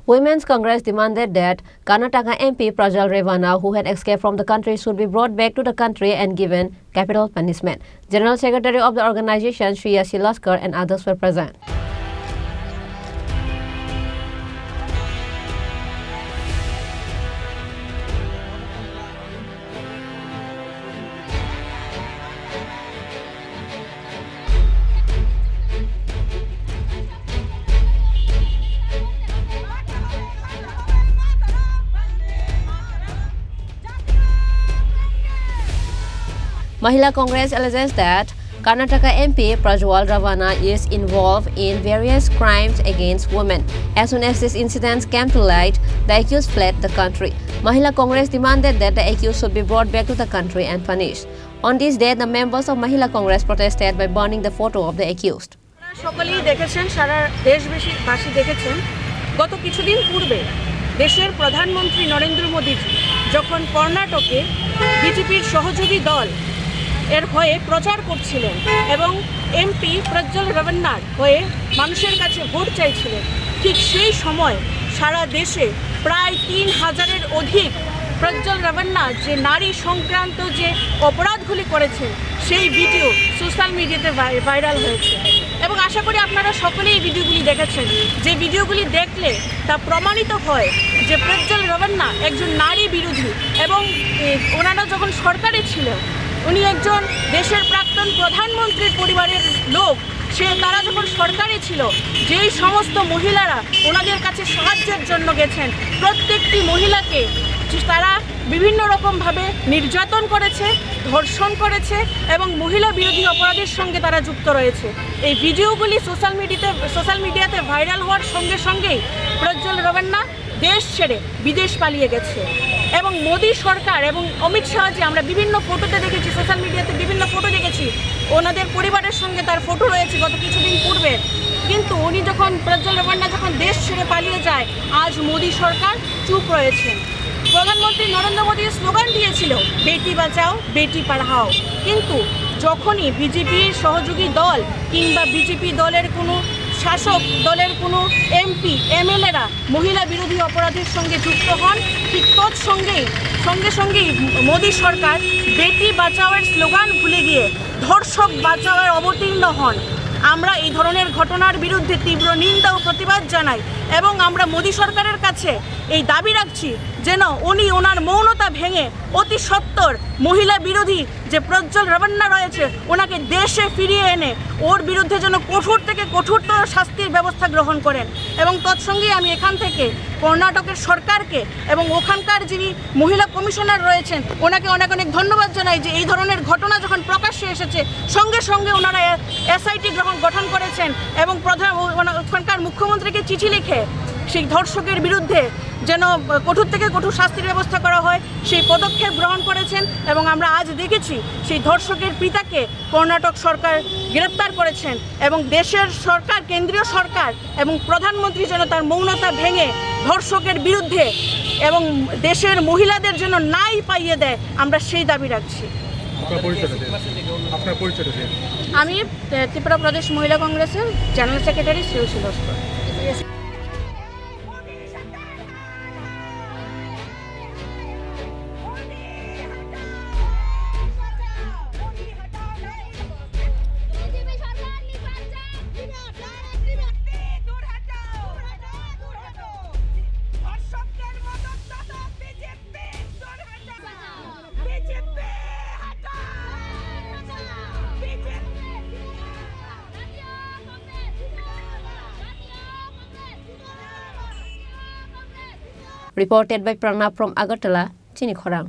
Women's Congress demanded that Karnataka MP Prajal Revanna, who had escaped from the country, should be brought back to the country and given capital punishment. General Secretary of the organization, Shriya Shilaskar, and others were present. Mahila Congress alleges that Karnataka MP Prajal Revanna is involved in various crimes against women. As soon as these incidents came to light, the accused fled the country. Mahila Congress demanded that the accused should be brought back to the country and punished. On this day, the members of Mahila Congress protested by burning the photo of the accused. সকলেই দেখেছেন, সারা দেশবাসী দেখেছেন, গত কিছুদিন পূর্বে দেশের প্রধানমন্ত্রী নরেন্দ্র মোদী যখন কর্ণাটকে বিজেপির সহযোগী দল এর হয়ে প্রচার করছিলেন এবং এমপি প্রজ্জ্বল রেভান্নার হয়ে মানুষের কাছে ভোট চাইছিলেন, ঠিক সেই সময় সারা দেশে প্রায় ৩,০০০-এর অধিক প্রজ্জ্বল রেভান্না যে নারী সংক্রান্ত যে অপরাধগুলি করেছেন সেই ভিডিও সোশ্যাল মিডিয়াতে ভাইরাল হয়েছে এবং আশা করি আপনারা সকলেই এই ভিডিওগুলি দেখেছেন। যে ভিডিওগুলি দেখলে তা প্রমাণিত হয় যে প্রজ্জ্বল রেভান্না একজন নারী বিরোধী এবং ওনারা যখন সরকারে ছিল, উনি একজন দেশের প্রাক্তন প্রধানমন্ত্রীর পরিবারের লোক। তারা যখন সরকারে ছিল, যেই সমস্ত মহিলারা ওনাদের কাছে সাহায্যের জন্য গেছেন, প্রত্যেকটি মহিলাকে তারা বিভিন্ন রকমভাবে নির্যাতন করেছে, ধর্ষণ করেছে এবং মহিলা বিরোধী অপরাধের সঙ্গে তারা যুক্ত রয়েছে। এই ভিডিওগুলি সোশ্যাল মিডিয়াতে ভাইরাল হওয়ার সঙ্গে সঙ্গেই প্রজ্জ্বল রেভান্না দেশ ছেড়ে বিদেশ পালিয়ে গেছে এবং মোদী সরকার এবং অমিত শাহ, যে আমরা বিভিন্ন ফটোতে দেখেছি, সোশ্যাল মিডিয়াতে বিভিন্ন ফটো দেখেছি, ওনাদের পরিবারের সঙ্গে তার ফটো রয়েছে গত কিছুদিন পূর্বে। কিন্তু উনি যখন প্রজ্জ্বল রেভান্না যখন দেশ ছেড়ে পালিয়ে যায়, আজ মোদী সরকার চুপ রয়েছেন। প্রধানমন্ত্রী নরেন্দ্র মোদী স্লোগান দিয়েছিল বেটি বাঁচাও বেটি পড়াও, কিন্তু যখনই বিজেপির সহযোগী দল কিংবা বিজেপি দলের কোনো শাসক দলের কোনো এমপি এমএলএরা মহিলা বিরোধী অপরাধের সঙ্গে যুক্ত হন, ঠিক সঙ্গে সঙ্গেই মোদী সরকার বেটি বাঁচাওয়ের স্লোগান ভুলে গিয়ে ধর্ষক বাঁচাওয়ের অবতীর্ণ হন। আমরা এই ধরনের ঘটনার বিরুদ্ধে তীব্র নিন্দা ও প্রতিবাদ জানাই এবং আমরা মোদী সরকারের কাছে এই দাবি রাখছি যেন উনি ওনার মৌনতা ভেঙে অতি সত্বর মহিলা বিরোধী যে প্রজ্জ্বল রেভান্না রয়েছে ওনাকে দেশে ফিরিয়ে এনে ওর বিরুদ্ধে যেন কঠোর থেকে কঠোরতর শাস্তির ব্যবস্থা গ্রহণ করেন। এবং তৎসঙ্গে আমি এখান থেকে কর্ণাটকের সরকারকে এবং ওখানকার যিনি মহিলা কমিশনার রয়েছেন ওনাকে অনেক অনেক ধন্যবাদ জানাই যে এই ধরনের ঘটনা যখন প্রকাশ্যে এসেছে সঙ্গে সঙ্গে ওনারা এসআইটি গঠন করেছেন এবং ওখানকার মুখ্যমন্ত্রীকে চিঠি লিখে সেই ধর্ষকের বিরুদ্ধে যেন কঠোর থেকে কঠোর শাস্তির ব্যবস্থা করা হয় সেই পদক্ষেপ গ্রহণ করেছেন। এবং আমরা আজ দেখেছি সেই ধর্ষকের পিতাকে কর্ণাটক সরকার গ্রেপ্তার করেছেন এবং দেশের সরকার, কেন্দ্রীয় সরকার এবং প্রধানমন্ত্রী যেন তার মৌনতা ভেঙে ধর্ষকের বিরুদ্ধে এবং দেশের মহিলাদের জন্য ন্যায় পাইয়ে দেয়, আমরা সেই দাবি রাখছি। আমি ত্রিপুরা প্রদেশ মহিলা কংগ্রেসের জেনারেল সেক্রেটারি শ্রেয় শিলাস্কর। Reported by Pranav from Agartala, Chini, Khorang.